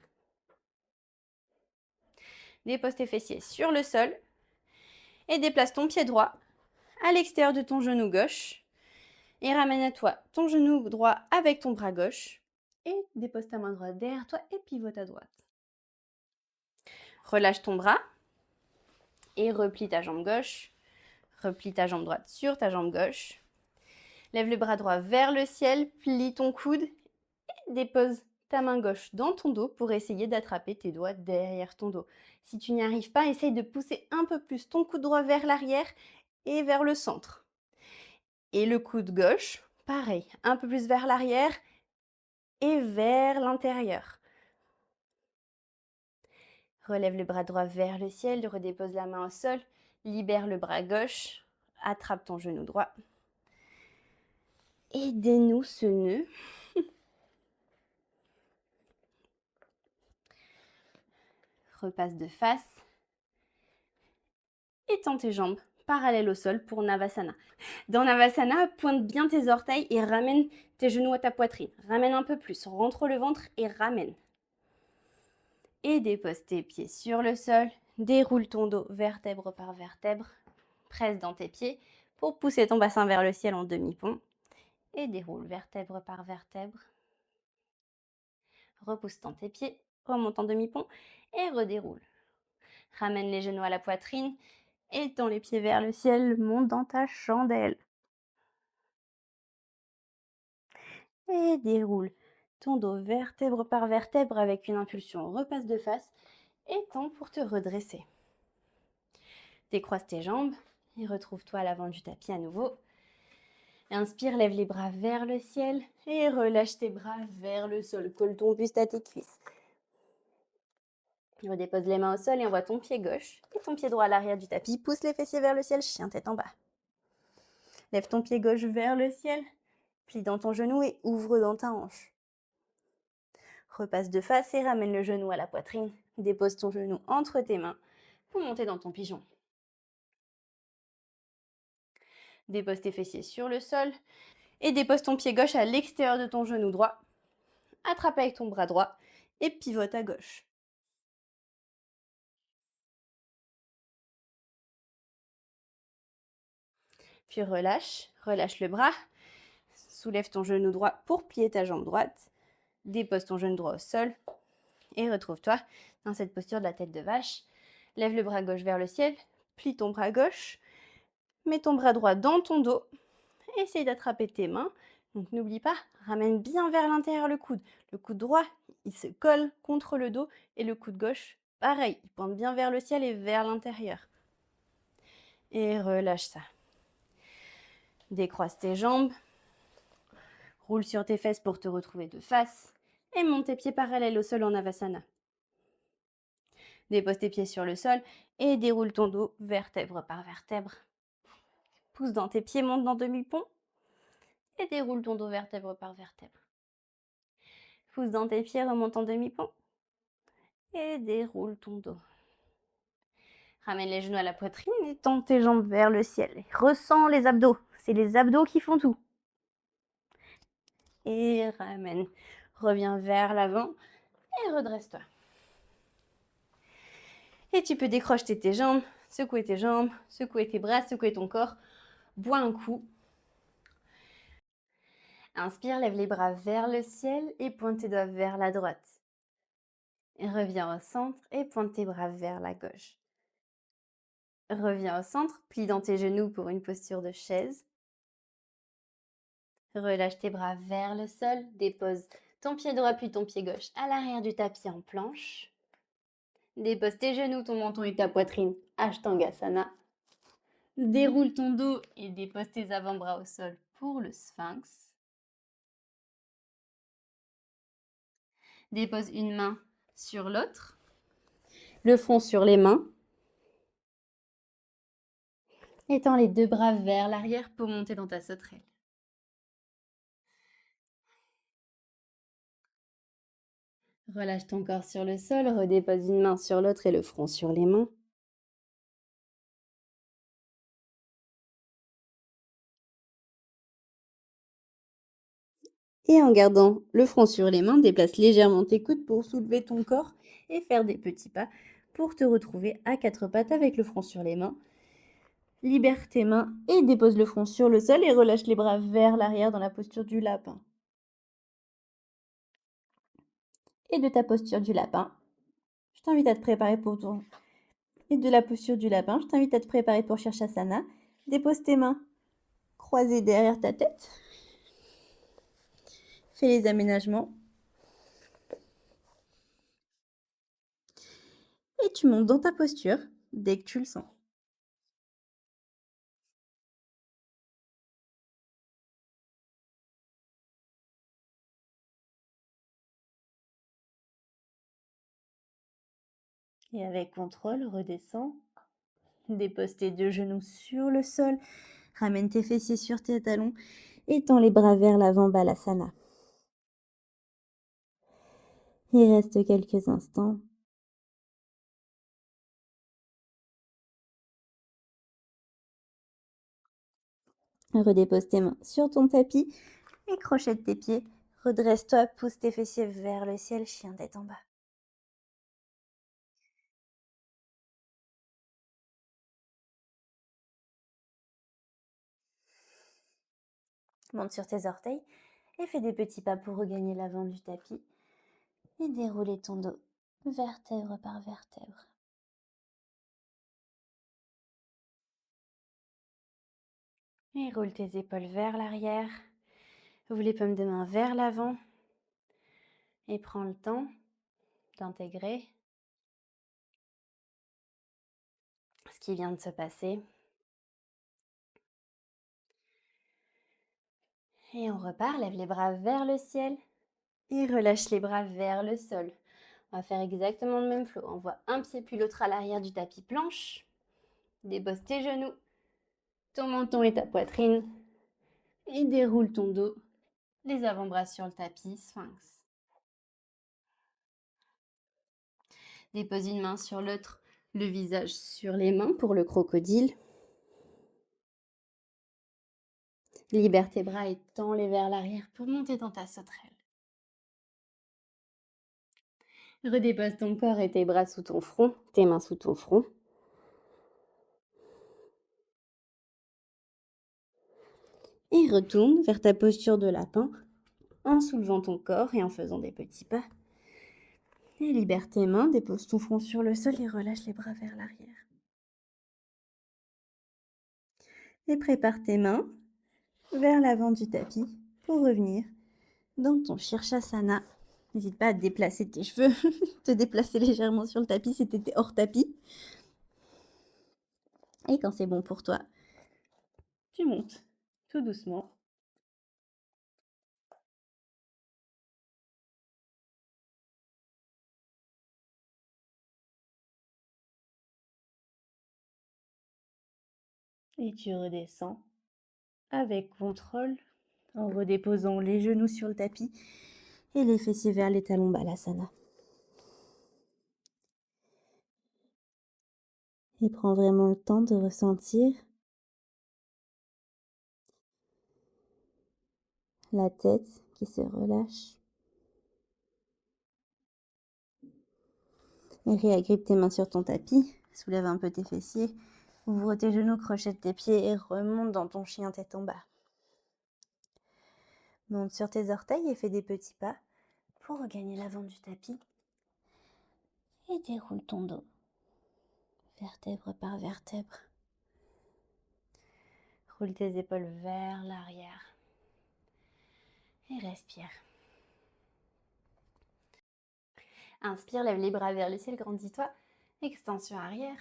Dépose tes fessiers sur le sol et déplace ton pied droit à l'extérieur de ton genou gauche et ramène à toi ton genou droit avec ton bras gauche et dépose ta main droite derrière toi et pivote à droite. Relâche ton bras et replie ta jambe gauche, replie ta jambe droite sur ta jambe gauche. Lève le bras droit vers le ciel, plie ton coude et dépose ta main gauche dans ton dos pour essayer d'attraper tes doigts derrière ton dos. Si tu n'y arrives pas, essaye de pousser un peu plus ton coude droit vers l'arrière et vers le centre. Et le coude gauche, pareil, un peu plus vers l'arrière et vers l'intérieur. Relève le bras droit vers le ciel, redépose la main au sol, libère le bras gauche, attrape ton genou droit. Et dénoue ce nœud. Repasse de face. Étends tes jambes parallèles au sol pour Navasana. Dans Navasana, pointe bien tes orteils et ramène tes genoux à ta poitrine. Ramène un peu plus, rentre le ventre et ramène. Et dépose tes pieds sur le sol. Déroule ton dos vertèbre par vertèbre. Presse dans tes pieds pour pousser ton bassin vers le ciel en demi-pont. Et déroule vertèbre par vertèbre. Repousse dans tes pieds, remonte en demi-pont et redéroule. Ramène les genoux à la poitrine, étends les pieds vers le ciel, monte dans ta chandelle. Et déroule ton dos vertèbre par vertèbre avec une impulsion. Repasse de face et tends pour te redresser. Décroise tes jambes et retrouve-toi à l'avant du tapis à nouveau. Inspire, lève les bras vers le ciel et relâche tes bras vers le sol. Colle ton buste à tes cuisses. Redépose les mains au sol et envoie ton pied gauche et ton pied droit à l'arrière du tapis. Pousse les fessiers vers le ciel, chien tête en bas. Lève ton pied gauche vers le ciel, plie dans ton genou et ouvre dans ta hanche. Repasse de face et ramène le genou à la poitrine. Dépose ton genou entre tes mains pour monter dans ton pigeon. Dépose tes fessiers sur le sol et dépose ton pied gauche à l'extérieur de ton genou droit. Attrape avec ton bras droit et pivote à gauche. Puis relâche le bras. Soulève ton genou droit pour plier ta jambe droite. Dépose ton genou droit au sol et retrouve-toi dans cette posture de la tête de vache. Lève le bras gauche vers le ciel, plie ton bras gauche, mets ton bras droit dans ton dos, essaye d'attraper tes mains. Donc n'oublie pas, ramène bien vers l'intérieur le coude. Le coude droit, il se colle contre le dos et le coude gauche, pareil, il pointe bien vers le ciel et vers l'intérieur. Et relâche ça. Décroise tes jambes, roule sur tes fesses pour te retrouver de face et monte tes pieds parallèles au sol en Navasana. Dépose tes pieds sur le sol et déroule ton dos vertèbre par vertèbre. Pousse dans tes pieds, monte dans demi-pont et déroule ton dos vertèbre par vertèbre. Pousse dans tes pieds, remonte en demi-pont et déroule ton dos. Ramène les genoux à la poitrine et tends tes jambes vers le ciel. Ressens les abdos, c'est les abdos qui font tout. Et ramène, reviens vers l'avant et redresse-toi. Et tu peux décrocher tes jambes, secouer tes bras, secouer ton corps. Bois un coup. Inspire, lève les bras vers le ciel et pointe tes doigts vers la droite. Et reviens au centre et pointe tes bras vers la gauche. Reviens au centre, plie dans tes genoux pour une posture de chaise. Relâche tes bras vers le sol, dépose ton pied droit puis ton pied gauche à l'arrière du tapis en planche. Dépose tes genoux, ton menton et ta poitrine, Ashtangasana. Déroule ton dos et dépose tes avant-bras au sol pour le sphinx. Dépose une main sur l'autre, le front sur les mains. Étends les deux bras vers l'arrière pour monter dans ta sauterelle. Relâche ton corps sur le sol, redépose une main sur l'autre et le front sur les mains. Et en gardant le front sur les mains, déplace légèrement tes coudes pour soulever ton corps et faire des petits pas pour te retrouver à quatre pattes avec le front sur les mains. Libère tes mains et dépose le front sur le sol et relâche les bras vers l'arrière dans la posture du lapin. Et de ta posture du lapin, je t'invite à te préparer pour ton... Et de la posture du lapin, je t'invite à te préparer pour Shirshasana. Dépose tes mains croisées derrière ta tête. Fais les aménagements. Et tu montes dans ta posture dès que tu le sens. Et avec contrôle, redescends. Dépose tes deux genoux sur le sol. Ramène tes fessiers sur tes talons. Et tends les bras vers l'avant, Balasana. Il reste quelques instants. Redépose tes mains sur ton tapis et crochette tes pieds. Redresse-toi, pousse tes fessiers vers le ciel, chien tête en bas. Monte sur tes orteils et fais des petits pas pour regagner l'avant du tapis et dérouler ton dos vertèbre par vertèbre. Et roule tes épaules vers l'arrière. Ouvre les paumes de main vers l'avant et prends le temps d'intégrer ce qui vient de se passer. Et on repart, lève les bras vers le ciel et relâche les bras vers le sol. On va faire exactement le même flow. Envoie un pied puis l'autre à l'arrière du tapis planche. Dépose tes genoux, ton menton et ta poitrine. Et déroule ton dos, les avant-bras sur le tapis, sphinx. Dépose une main sur l'autre, le visage sur les mains pour le crocodile. Libère tes bras et tends-les vers l'arrière pour monter dans ta sauterelle. Redépose ton corps et tes bras sous ton front, tes mains sous ton front. Et retourne vers ta posture de lapin en soulevant ton corps et en faisant des petits pas. Et libère tes mains, dépose ton front sur le sol et relâche les bras vers l'arrière. Et prépare tes mains vers l'avant du tapis pour revenir dans ton Shirshasana. N'hésite pas à déplacer tes cheveux, te déplacer légèrement sur le tapis si tu étais hors tapis. Et quand c'est bon pour toi, tu montes tout doucement. Et tu redescends avec contrôle en redéposant les genoux sur le tapis et les fessiers vers les talons, Balasana. Et prends vraiment le temps de ressentir la tête qui se relâche. Et réagrippe tes mains sur ton tapis, soulève un peu tes fessiers, ouvre tes genoux, crochette tes pieds et remonte dans ton chien tête en bas. Monte sur tes orteils et fais des petits pas pour regagner l'avant du tapis. Et déroule ton dos vertèbre par vertèbre. Roule tes épaules vers l'arrière et respire. Inspire, lève les bras vers le ciel, grandis-toi. Extension arrière.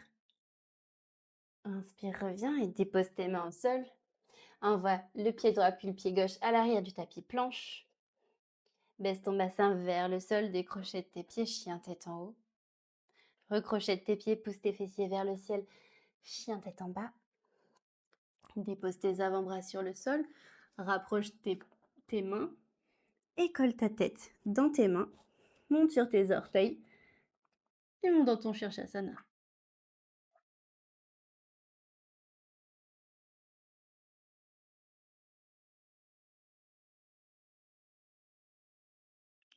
Inspire, reviens et dépose tes mains au sol. Envoie le pied droit puis le pied gauche à l'arrière du tapis planche. Baisse ton bassin vers le sol, décrochette tes pieds, chien tête en haut. Recrochette tes pieds, pousse tes fessiers vers le ciel, chien tête en bas. Dépose tes avant-bras sur le sol, rapproche tes mains et colle ta tête dans tes mains. Monte sur tes orteils et monte dans ton Shirshasana.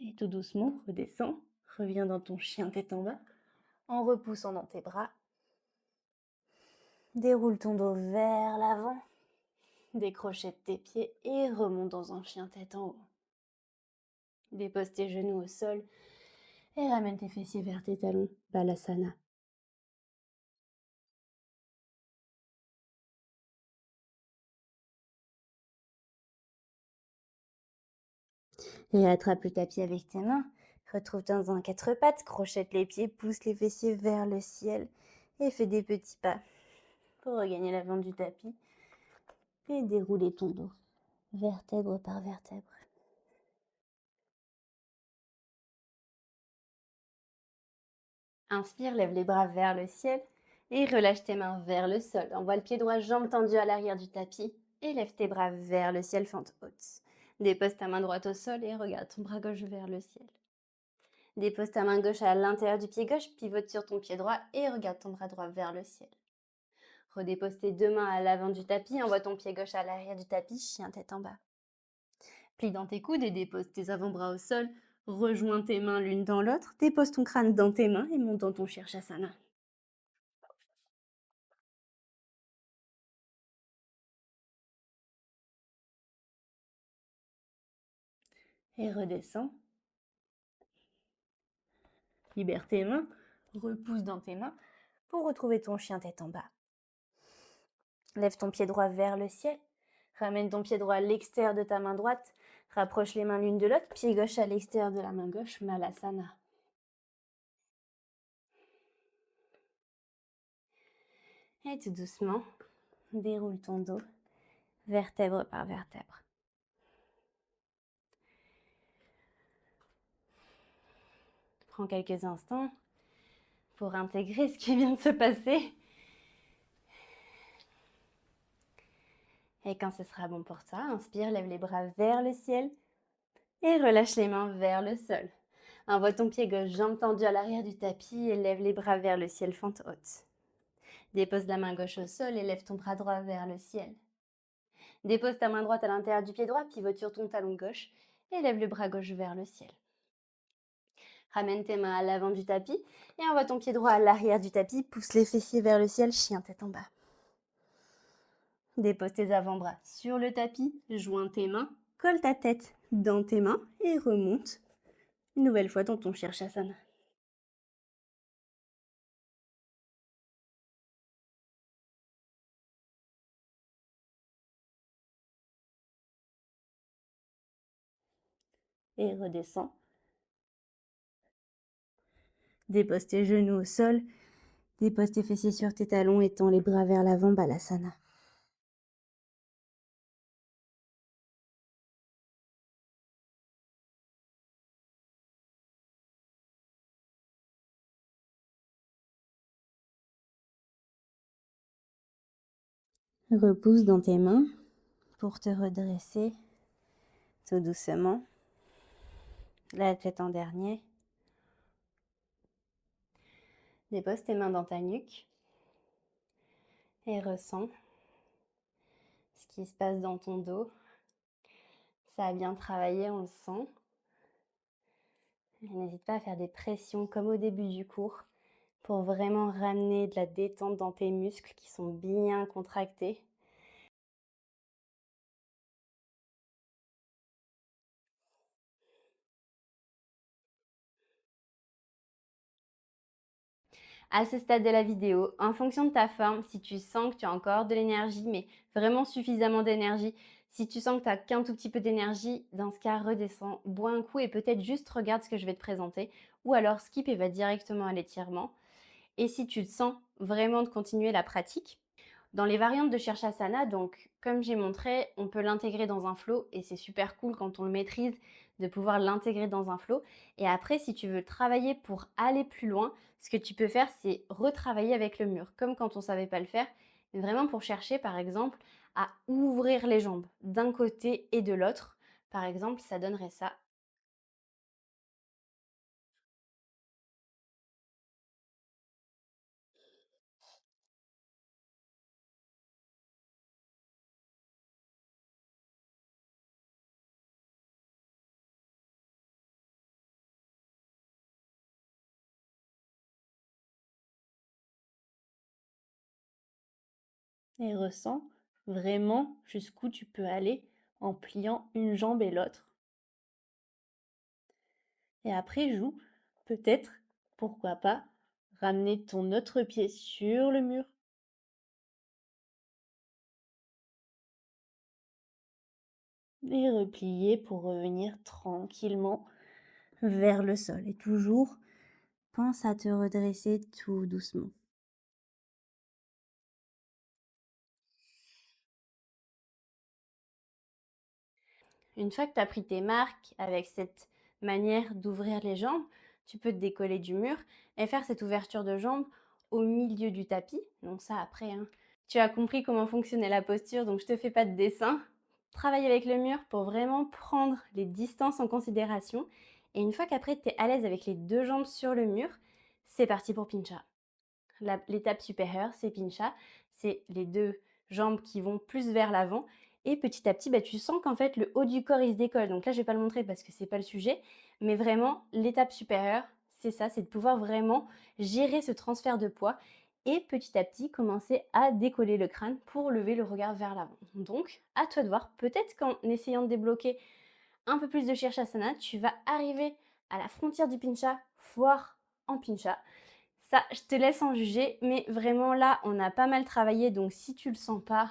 Et tout doucement, redescends, reviens dans ton chien tête en bas, en repoussant dans tes bras. Déroule ton dos vers l'avant, décrochette tes pieds et remonte dans un chien tête en haut. Dépose tes genoux au sol et ramène tes fessiers vers tes talons, Balasana. Et attrape le tapis avec tes mains. Retrouve dans un quatre pattes, crochette les pieds, pousse les fessiers vers le ciel et fais des petits pas pour regagner l'avant du tapis et dérouler ton dos, vertèbre par vertèbre. Inspire, lève les bras vers le ciel et relâche tes mains vers le sol. Envoie le pied droit, jambe tendue à l'arrière du tapis et lève tes bras vers le ciel, fente haute. Dépose ta main droite au sol et regarde ton bras gauche vers le ciel. Dépose ta main gauche à l'intérieur du pied gauche, pivote sur ton pied droit et regarde ton bras droit vers le ciel. Redépose tes deux mains à l'avant du tapis, envoie ton pied gauche à l'arrière du tapis, chien tête en bas. Plie dans tes coudes et dépose tes avant-bras au sol. Rejoins tes mains l'une dans l'autre, dépose ton crâne dans tes mains et monte dans ton Shirshasana. Et redescends. Libère tes mains, repousse dans tes mains pour retrouver ton chien tête en bas. Lève ton pied droit vers le ciel. Ramène ton pied droit à l'extérieur de ta main droite. Rapproche les mains l'une de l'autre. Pied gauche à l'extérieur de la main gauche. Malasana. Et tout doucement, déroule ton dos, vertèbre par vertèbre. Prends quelques instants pour intégrer ce qui vient de se passer. Et quand ce sera bon pour toi, inspire, lève les bras vers le ciel et relâche les mains vers le sol. Envoie ton pied gauche, jambe tendue à l'arrière du tapis et lève les bras vers le ciel, fente haute. Dépose la main gauche au sol et lève ton bras droit vers le ciel. Dépose ta main droite à l'intérieur du pied droit, pivote sur ton talon gauche et lève le bras gauche vers le ciel. Ramène tes mains à l'avant du tapis et envoie ton pied droit à l'arrière du tapis, pousse les fessiers vers le ciel, chien tête en bas. Dépose tes avant-bras sur le tapis, joins tes mains, colle ta tête dans tes mains et remonte une nouvelle fois dans ton Shirshasana. Et redescends. Dépose tes genoux au sol, dépose tes fessiers sur tes talons et tends les bras vers l'avant, Balasana. Repousse dans tes mains pour te redresser tout doucement, la tête en dernier. Dépose tes mains dans ta nuque et ressens ce qui se passe dans ton dos. Ça a bien travaillé, on le sent. N'hésite pas à faire des pressions comme au début du cours pour vraiment ramener de la détente dans tes muscles qui sont bien contractés. À ce stade de la vidéo, en fonction de ta forme, si tu sens que tu as encore de l'énergie, mais vraiment suffisamment d'énergie, si tu sens que tu as qu'un tout petit peu d'énergie, dans ce cas, redescends, bois un coup et peut-être juste regarde ce que je vais te présenter, ou alors skip et va directement à l'étirement. Et si tu te sens vraiment de continuer la pratique, dans les variantes de Shirshasana, donc comme j'ai montré, on peut l'intégrer dans un flow et c'est super cool quand on le maîtrise de pouvoir l'intégrer dans un flow. Et après, si tu veux travailler pour aller plus loin, ce que tu peux faire, c'est retravailler avec le mur, comme quand on ne savait pas le faire, mais vraiment pour chercher, par exemple, à ouvrir les jambes d'un côté et de l'autre. Par exemple, ça donnerait ça. Et ressens vraiment jusqu'où tu peux aller en pliant une jambe et l'autre. Et après, joue, peut-être, pourquoi pas, ramener ton autre pied sur le mur et replier pour revenir tranquillement vers le sol. Et toujours, pense à te redresser tout doucement. Une fois que tu as pris tes marques avec cette manière d'ouvrir les jambes, tu peux te décoller du mur et faire cette ouverture de jambes au milieu du tapis. Donc ça après, hein, tu as compris comment fonctionnait la posture, donc je te fais pas de dessin. Travaille avec le mur pour vraiment prendre les distances en considération. Et une fois qu'après tu es à l'aise avec les deux jambes sur le mur, c'est parti pour Pincha. L'étape supérieure, c'est Pincha. C'est les deux jambes qui vont plus vers l'avant. Et petit à petit, tu sens qu'en fait, le haut du corps, il se décolle. Donc là, je ne vais pas le montrer parce que ce n'est pas le sujet. Mais vraiment, l'étape supérieure, c'est ça, c'est de pouvoir vraiment gérer ce transfert de poids et petit à petit commencer à décoller le crâne pour lever le regard vers l'avant. Donc, à toi de voir. Peut-être qu'en essayant de débloquer un peu plus de Shirshasana, tu vas arriver à la frontière du Pincha, voire en Pincha. Ça, je te laisse en juger, mais vraiment là, on a pas mal travaillé, donc si tu le sens pas,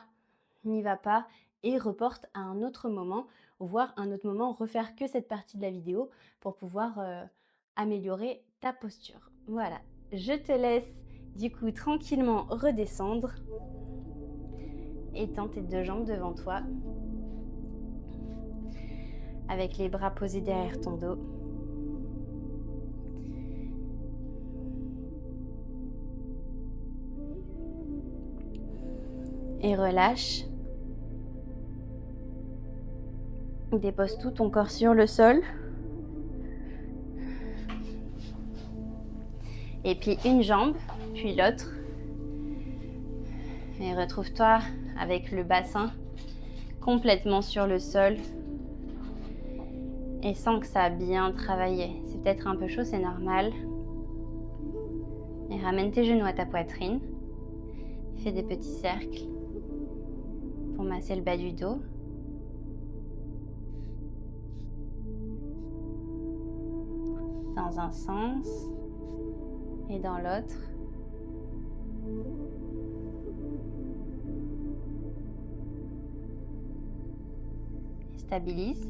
n'y va pas et reporte à un autre moment, voire un autre moment, refaire que cette partie de la vidéo pour pouvoir améliorer ta posture. Voilà, je te laisse du coup tranquillement redescendre, étends tes deux jambes devant toi, avec les bras posés derrière ton dos. Et relâche. Dépose tout ton corps sur le sol. Et puis une jambe, puis l'autre. Et retrouve-toi avec le bassin complètement sur le sol. Et sens que ça a bien travaillé. C'est peut-être un peu chaud, c'est normal. Et ramène tes genoux à ta poitrine. Fais des petits cercles pour masser le bas du dos. Dans un sens et dans l'autre. Stabilise.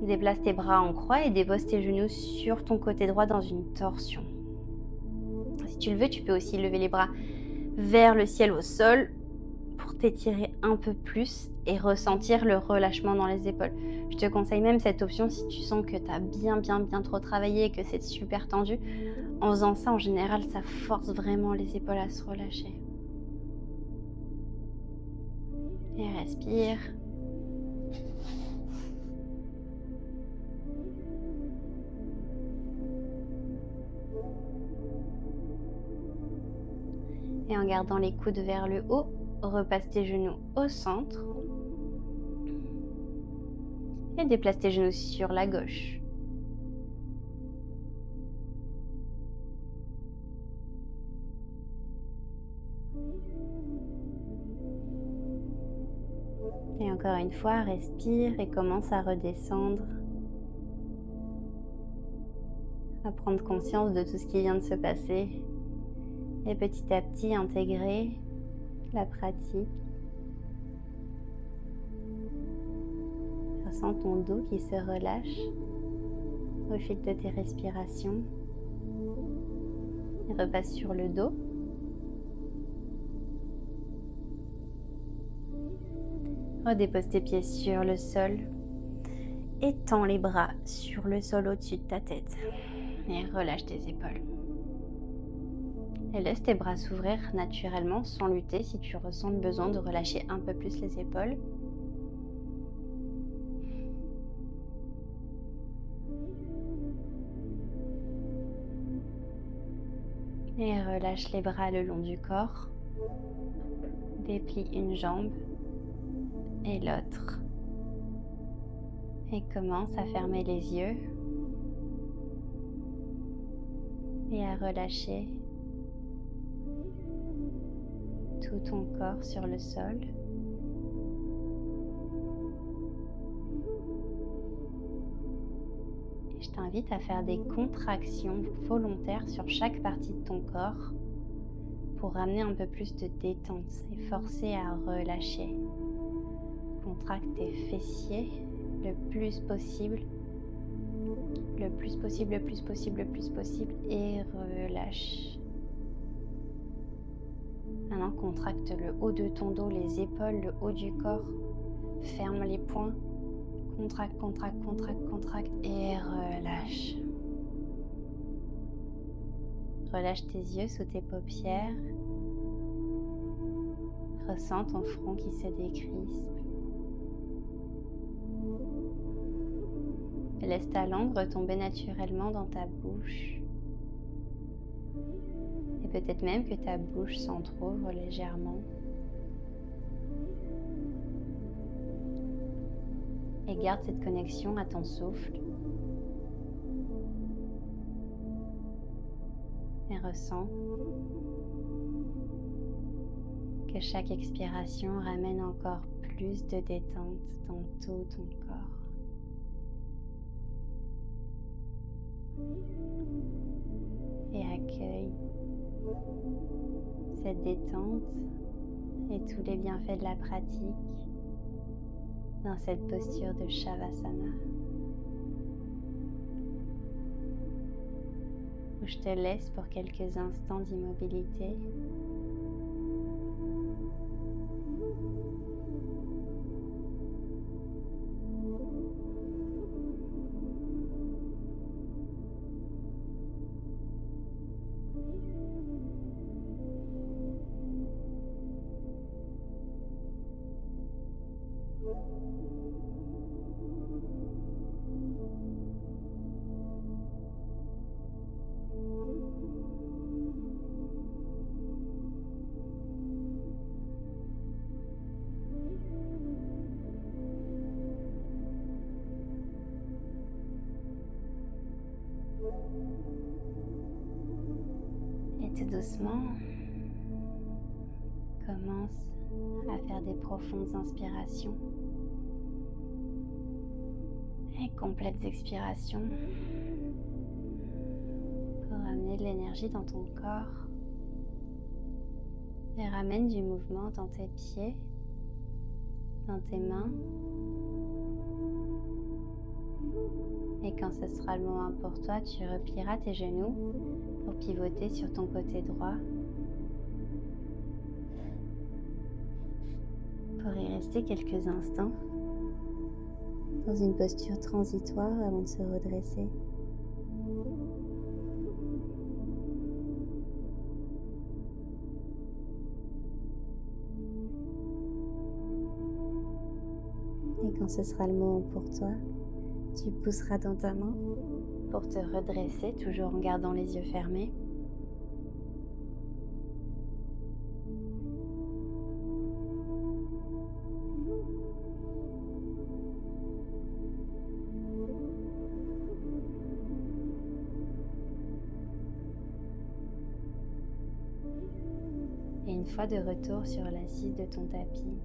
Déplace tes bras en croix et dépose tes genoux sur ton côté droit dans une torsion. Si tu le veux, tu peux aussi lever les bras vers le ciel au sol pour t'étirer un peu plus et ressentir le relâchement dans les épaules. Je te conseille même cette option si tu sens que tu as bien trop travaillé et que c'est super tendu. En faisant ça, en général, ça force vraiment les épaules à se relâcher. Et respire. Et en gardant les coudes vers le haut, repasse tes genoux au centre. Et déplace tes genoux sur la gauche. Et encore une fois, respire et commence à redescendre à prendre conscience de tout ce qui vient de se passer et petit à petit intégrer la pratique. Ressens ton dos qui se relâche au fil de tes respirations. Et repasse sur le dos. Redépose tes pieds sur le sol. Étends les bras sur le sol au-dessus de ta tête. Et relâche tes épaules. Et laisse tes bras s'ouvrir naturellement sans lutter si tu ressens le besoin de relâcher un peu plus les épaules. Et relâche les bras le long du corps. Déplie une jambe et l'autre. Et commence à fermer les yeux et à relâcher tout ton corps sur le sol. Et je t'invite à faire des contractions volontaires sur chaque partie de ton corps pour ramener un peu plus de détente et forcer à relâcher. Contracte tes fessiers le plus possible, le plus possible, le plus possible, le plus possible et relâche. Maintenant, contracte le haut de ton dos, les épaules, le haut du corps. Ferme les poings. Contracte, contracte, contracte, contracte et relâche. Relâche tes yeux sous tes paupières. Ressens ton front qui se décrispe. Laisse ta langue retomber naturellement dans ta bouche. Et peut-être même que ta bouche s'entrouvre légèrement. Et garde cette connexion à ton souffle. Et ressens que chaque expiration ramène encore plus de détente dans tout ton corps. Et accueille cette détente et tous les bienfaits de la pratique dans cette posture de Shavasana, où je te laisse pour quelques instants d'immobilité. Et tout doucement, commence à faire des profondes inspirations et complètes expirations pour amener de l'énergie dans ton corps. Et ramène du mouvement dans tes pieds, dans tes mains. Et quand ce sera le moment pour toi, tu replieras tes genoux pour pivoter sur ton côté droit. Pour y rester quelques instants, dans une posture transitoire avant de se redresser. Et quand ce sera le moment pour toi, tu pousseras dans ta main pour te redresser, toujours en gardant les yeux fermés. Et une fois de retour sur l'assise de ton tapis,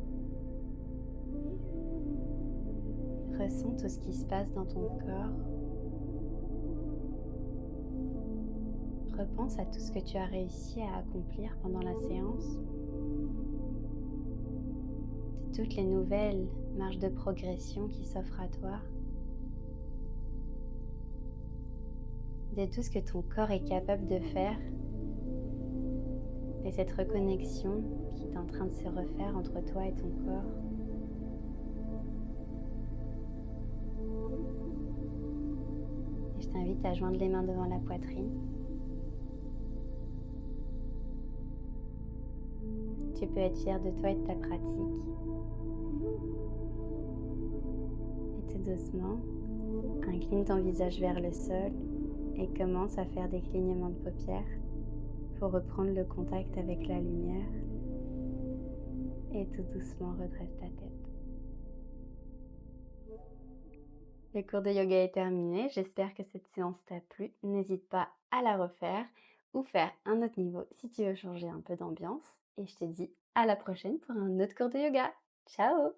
ressens tout ce qui se passe dans ton corps. Repense à tout ce que tu as réussi à accomplir pendant la séance, de toutes les nouvelles marges de progression qui s'offrent à toi, de tout ce que ton corps est capable de faire et cette reconnexion qui est en train de se refaire entre toi et ton corps. Et je t'invite à joindre les mains devant la poitrine. Tu peux être fier de toi et de ta pratique. Et tout doucement, incline ton visage vers le sol et commence à faire des clignements de paupières pour reprendre le contact avec la lumière. Et tout doucement, redresse ta tête. Le cours de yoga est terminé. J'espère que cette séance t'a plu. N'hésite pas à la refaire ou faire un autre niveau si tu veux changer un peu d'ambiance. Et je te dis à la prochaine pour un autre cours de yoga. Ciao!